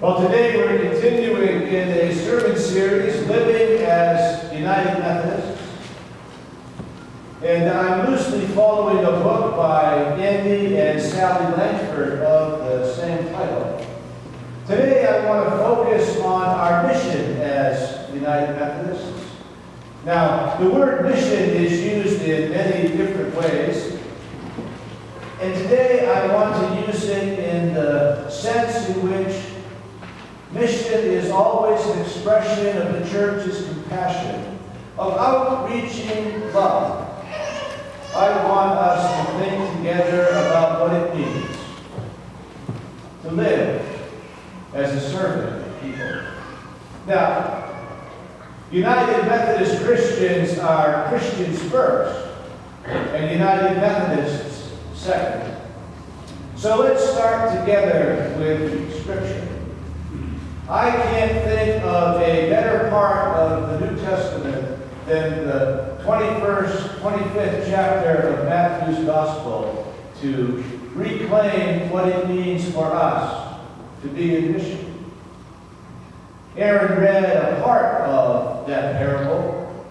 Well, today we're continuing in a sermon series, Living as United Methodists. And I'm loosely following a book by Andy and Sally Langford of the same title. Today I want to focus on our mission as United Methodists. Now, the word mission is used in many different ways. And today I want to use it in the sense in which mission is always an expression of the church's compassion, of outreaching love. I want us to think together about what it means to live as a servant of people. Now, United Methodist Christians are Christians first, and United Methodists second. So let's start together with Scripture. I can't think of a better part of the New Testament than the 25th chapter of Matthew's Gospel to reclaim what it means for us to be in mission. Aaron read a part of that parable.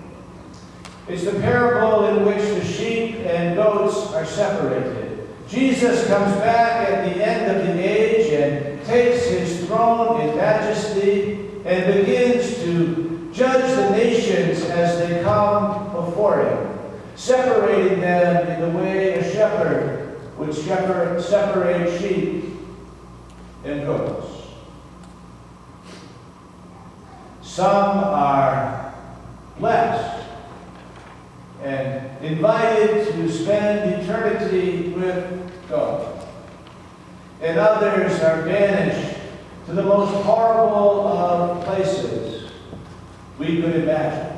It's the parable in which the sheep and goats are separated. Jesus comes back at the end of the age and takes his throne in majesty and begins to judge the nations as they come before him, separating them in the way a shepherd would separate sheep and goats. Some are blessed and invited to spend eternity with God. And others are banished to the most horrible of places we could imagine.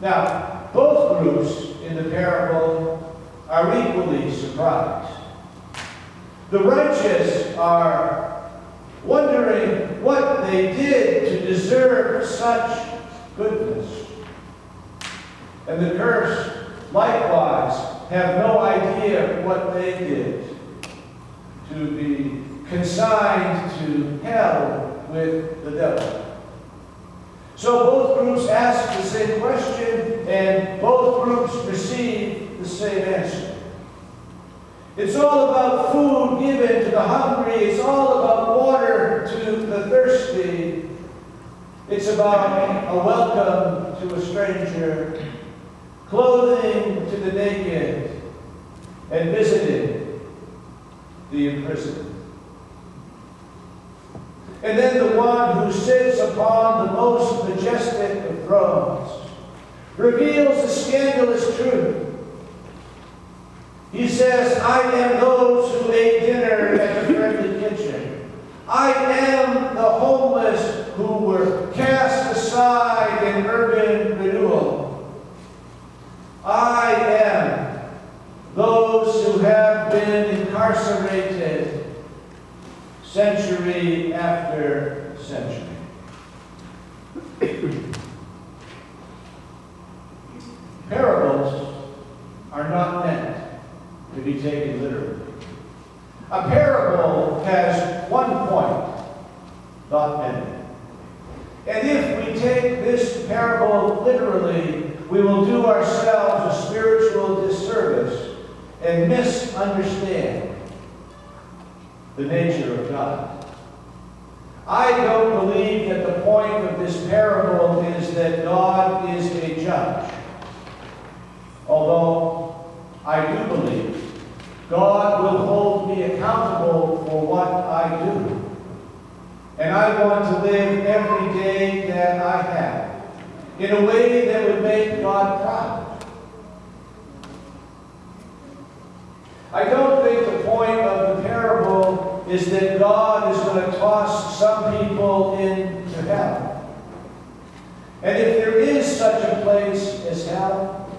Now, both groups in the parable are equally surprised. The righteous are wondering what they did to deserve such goodness. And the cursed likewise have no idea what they did to be consigned to hell with the devil. So both groups ask the same question, and both groups receive the same answer. It's all about food given to the hungry. It's all about water to the thirsty. It's about a welcome to a stranger, clothing to the naked, and visiting the imprisoned. And then the one who sits upon the most majestic of thrones reveals the scandalous truth. He says, I am those who ate dinner at the friendly kitchen. I am the homeless who were cast aside in urban renewal. I am those who have been incarcerated century after century. Parables are not meant to be taken literally. A parable has one point, not many. And if we take this parable literally, we will do ourselves a spiritual disservice and misunderstand the nature of God. I don't believe that the point of this parable is that God is a judge. Although I do believe God will hold me accountable for what I do. And I want to live every day that I have in a way that would make God proud. I don't think the point of the parable is that God is going to toss some people into hell. And if there is such a place as hell,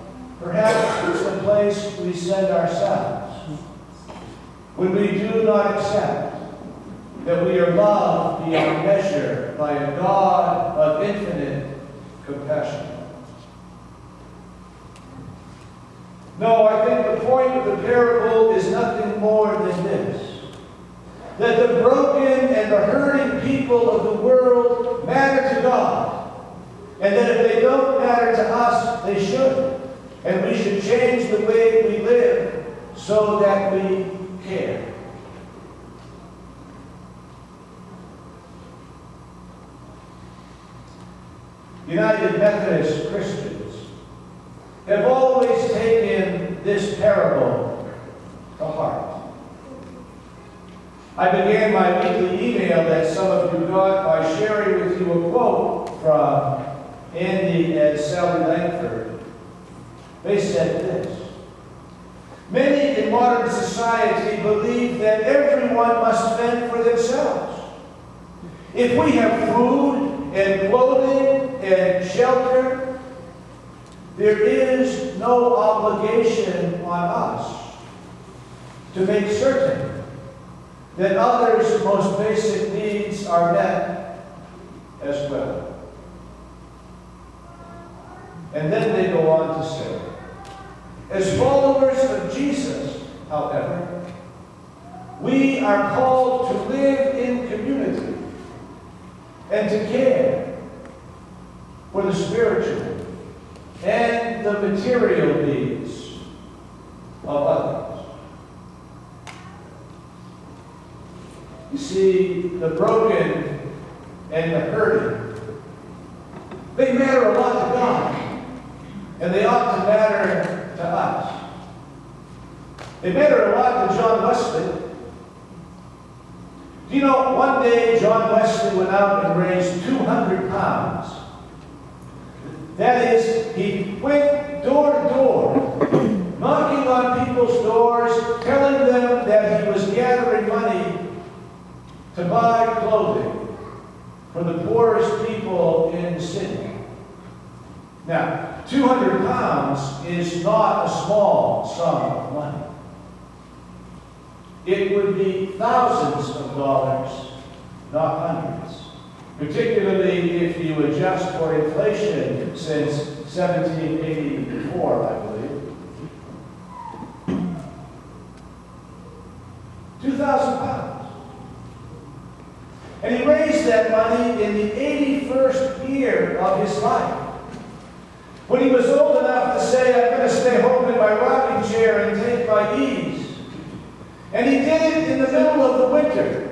perhaps it's the place we send ourselves when we do not accept that we are loved beyond measure by a God of infinite compassion. No, I think the point of the parable is nothing more than this. that the broken and the hurting people of the world matter to God, and that if they don't matter to us, they should. And we should change the way we live so that we care. United Methodist Christians have always taken this parable to heart. I began my weekly email that some of you got by sharing with you a quote from Andy and Sally Langford. They said this: "Many in modern society believe that everyone must fend for themselves. If we have food and clothing and shelter, there is no obligation on us to make certain that others' most basic needs are met as well." And then they go on to say, as followers of Jesus, however, we are called to live in community and to care for the spiritual and the material needs of others. You see, the broken and the hurting, they matter a lot to God, and they ought to matter to us. They matter a lot to John Wesley. Do you know, one day John Wesley went out and raised 200 pounds. That is, he went door to door, knocking on people's doors, telling them that he was gathering money to buy clothing for the poorest people in the city. Now, 200 pounds is not a small sum of money. It would be thousands of dollars, not hundreds, particularly if you adjust for inflation since 1784, I believe. 2,000 pounds. And he raised that money in the 81st year of his life, when he was old enough to say, "I'm going to stay home in my rocking chair and take my ease." And he did it in the middle of the winter.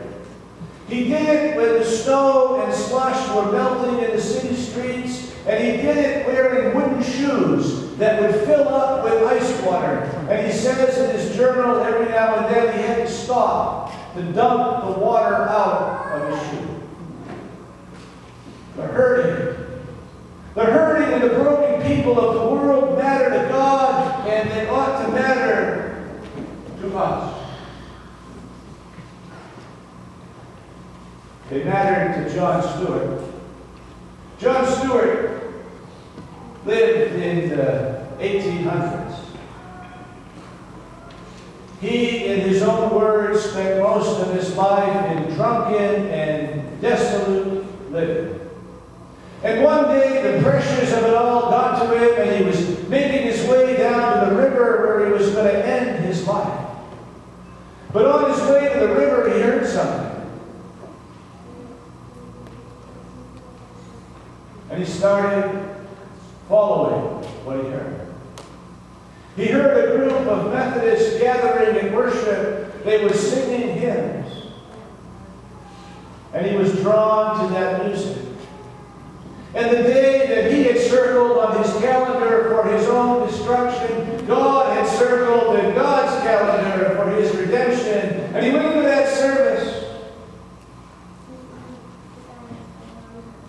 He did it when the snow and slush were melting in the city streets, and he did it wearing wooden shoes that would fill up with ice water. And he says in his journal every now and then he had to stop to dump the water out of his shoe. The hurting and the broken people of the world matter to God, and they ought to matter to us. They mattered to John Stewart. John Stewart lived in the 1800s. He, in his own words, spent most of his life in drunken and dissolute living. And one day, the pressures of it all got to him, and he was making his way down to the river where he was going to end his life. But on his way to the river, he heard something. And he started following what he heard. He heard a group of Methodists gathering in worship. They were singing hymns. And he was drawn to that music. And the day that he had circled on his calendar for his own destruction, God had circled in God's calendar for his redemption. And he went into that service.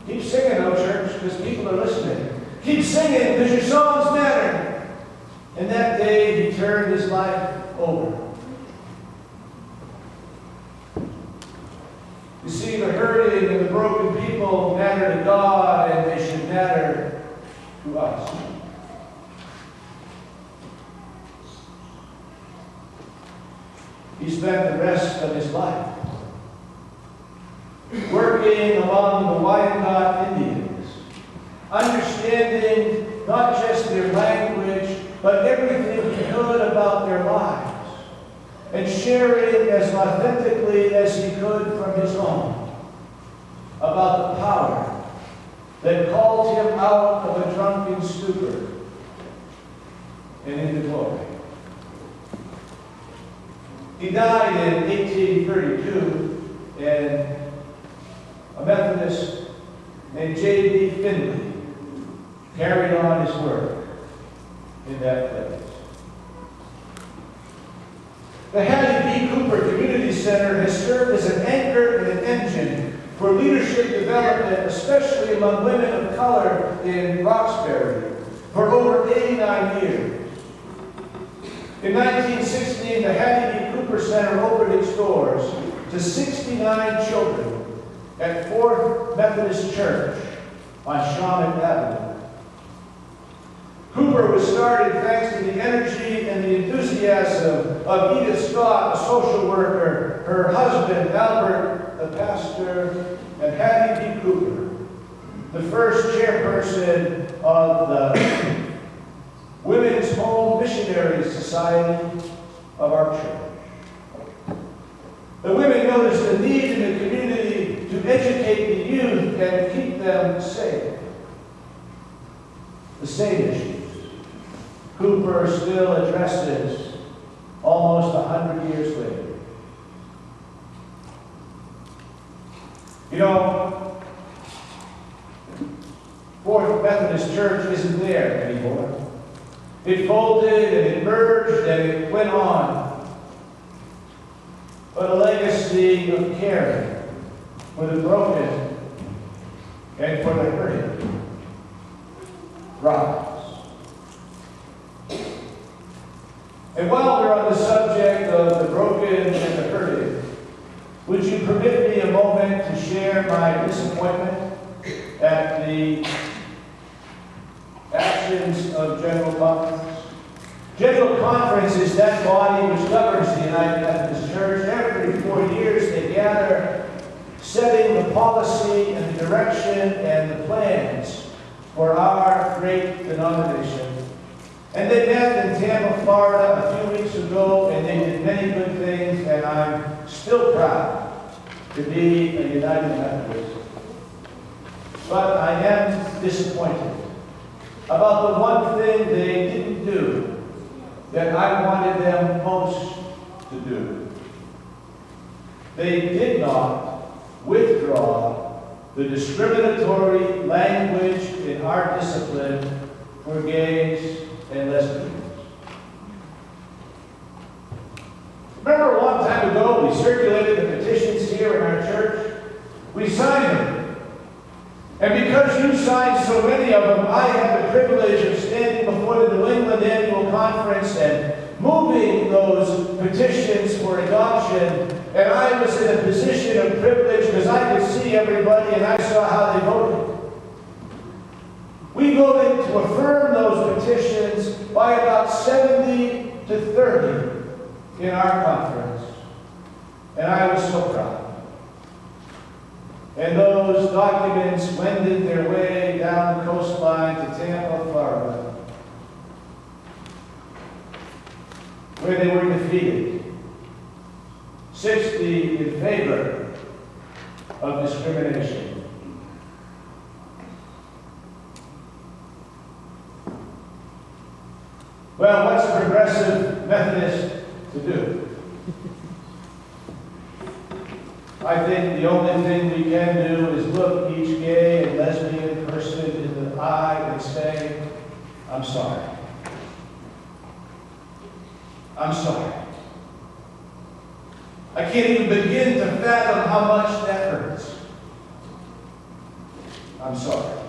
Keep singing, oh church, because people are listening. Keep singing, because your songs matter. And that day, he turned his life over. You see, the hurting and the broken people matter to God, and they should matter to us. He spent the rest of his life working among the Wyandot Indians, understanding not just their language, but everything he could about their lives. and sharing as authentically as he could from his own about the power that called him out of a drunken stupor and into glory. He died in 1832, and a Methodist named J.B. Finley carried on his work in that place. The Hattie B. Cooper Community Center has served as an anchor and an engine for leadership development, especially among women of color in Roxbury, for over 89 years. In 1916, the Hattie B. Cooper Center opened its doors to 69 children at 4th Methodist Church on Shaman Avenue. Cooper was started thanks to the energy and the enthusiasm of Edith Scott, a social worker, her husband, Albert, the pastor, and Hattie B. Cooper, the first chairperson of the Women's Home Missionary Society of our church. The women noticed the need in the community to educate the youth and keep them safe. The same issues Cooper still addresses almost 100 years later. You know, 4th Methodist Church isn't there anymore. It folded and it merged and it went on. But a legacy of caring for the broken and for the hurting rise. And while we're on the subject of the broken and the hurting, would you permit me a moment to share my disappointment at the actions of General Conference? General Conference is that body which governs the United Methodist Church. Every 4 years they gather, setting the policy and the direction and the plans for our great denomination. And they met in Tampa, Florida a few weeks ago, and they did many good things, and I'm still proud to be a United Methodist. But I am disappointed about the one thing they didn't do that I wanted them most to do. They did not withdraw the discriminatory language in our discipline for gays and lesbians. Remember a long time ago, we circulated the petitions here in our church. We signed them. And because you signed so many of them, I had the privilege of standing before the New England Annual Conference and moving those petitions for adoption. And I was in a position of privilege because I could see everybody and I saw how they voted. We voted to affirm those petitions by about 70 to 30 in our conference. And I was so proud. And those documents wended their way down the coastline to Tampa, Florida, where they were defeated. 60 in favor of discrimination. Well, what's a progressive Methodist to do? I think the only thing we can do is look each gay and lesbian person in the eye and say, I'm sorry. I'm sorry. I can't even begin to fathom how much that hurts. I'm sorry.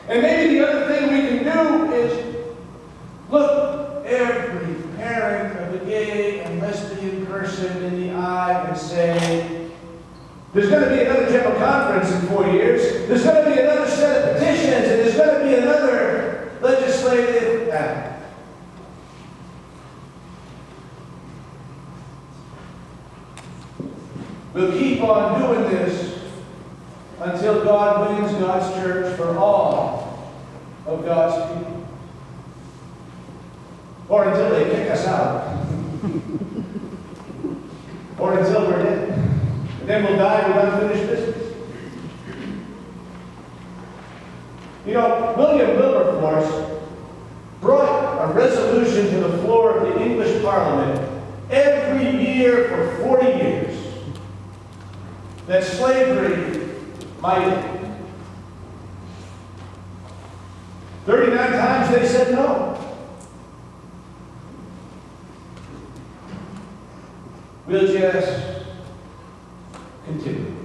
And maybe the other thing we can do is look every parent of a gay and lesbian person in the eye and say, there's going to be another general conference in 4 years, there's going to be another set of petitions, and there's going to be another legislative act. We'll keep on doing this until God wins God's church for all of God's people. Or until they kick us out. Or until we're dead. And then we'll die with unfinished business. You know, William Wilberforce brought a resolution to the floor of the English Parliament every year for 40 years that slavery might end. 39 times they said no. We'll just continue.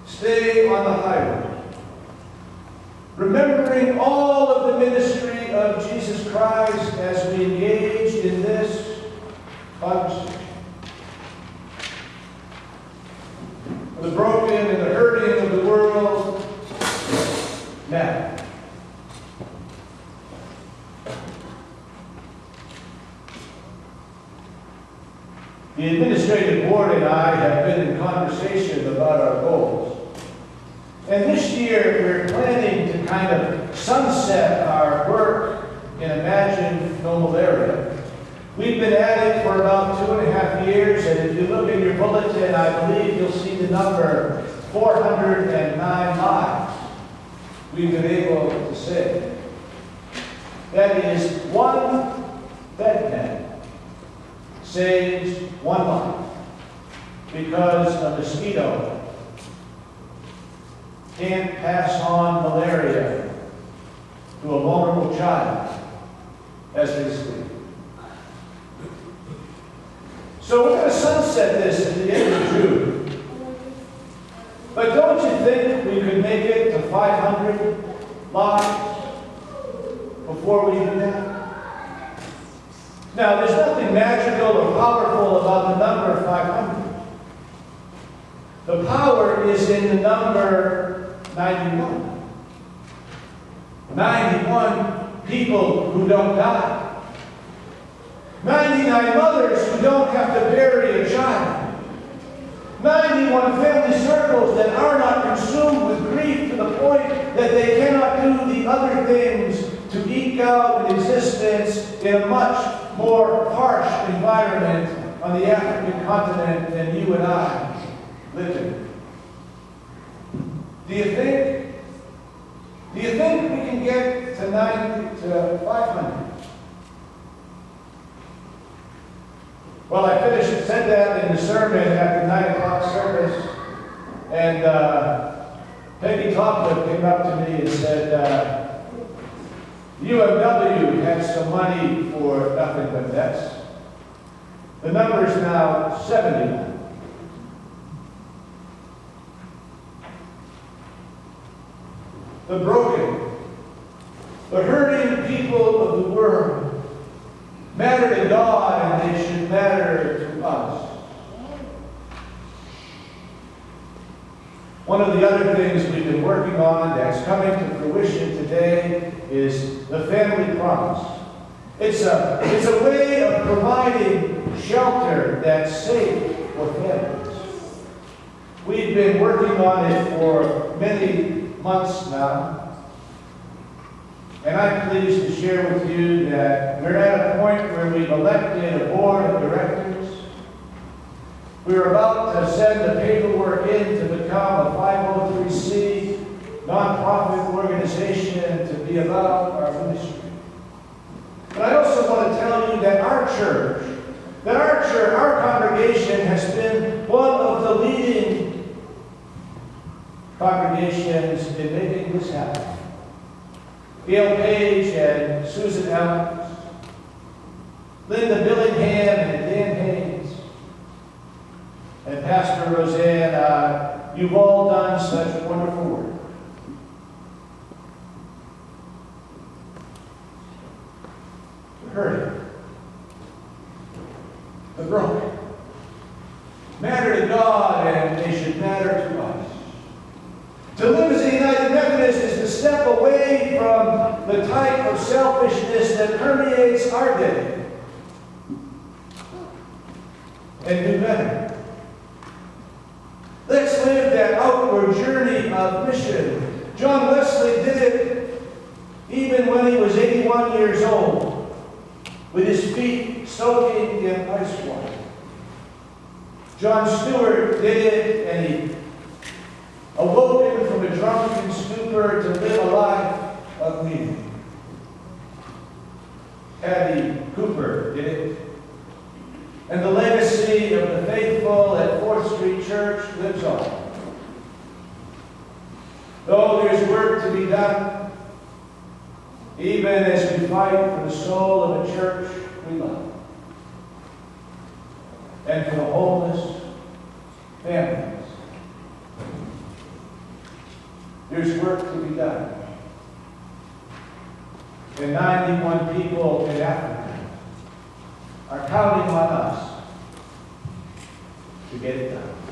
Stay on the highway, remembering all of the ministry of Jesus Christ as we engage in this conversation. The broken and the hurting of the world matter. The administrative board and I have been in conversation about our goals. And this year we're planning to kind of sunset our work in Imagine No Malaria. We've been at it for about 2.5 years, and if you look in your bulletin, I believe you'll see the number 409 lives we've been able to save. That is one bedpan saves one life because a mosquito can't pass on malaria to a vulnerable child as they sleep. So we're going to sunset this at the end of June. But don't you think we could make it to 500 lives before we do that? Now, there's nothing magical or powerful about the number 500. The power is in the number 91. 91 people who don't die. 99 mothers who don't have to bury a child. 91 family circles that are not consumed with grief to the point that they cannot do the other things to eke out an existence in a much more harsh environment on the African continent than you and I live in. Do you think we can get to 500? Well, I said that in the sermon at the 9 o'clock service, and Peggy Topliff came up to me and said, UMW had some money for nothing but vets. The number is now 79. The broken, the hurting people of the world matter to God, and they should matter to us. One of the other things we've been working on that's coming to fruition today is the family promise. It's a way of providing shelter that's safe for families. We've been working on it for many months now. And I'm pleased to share with you that we're at a point where we've elected a board of directors. We're about to send the paperwork in to become a 503c nonprofit organization to be about our ministry. But I also want to tell you that our congregation has been one of the leading congregations in making this happen. Gail Page and Susan Ellens, Linda Billingham and Dan Haynes, and Pastor Roseanne, you've all done such wonderful work. The hurting, the broken, matter to God, and they should matter to us. To live as a United Methodist is to step away from the type of selfishness that permeates our day and do better. Let's live that outward journey of mission. John Wesley did it even when he was 81 years old. with his feet soaking in ice water. John Stewart did it, and he awoken from a drunken stupor to live a life of meaning. Hattie Cooper did it, and the legacy of the faithful at 4th Street Church lives on. Though there's work to be done, even as we fight for the soul of a church we love, and for the homeless families. There's work to be done. And 91 people in Africa are counting on us to get it done.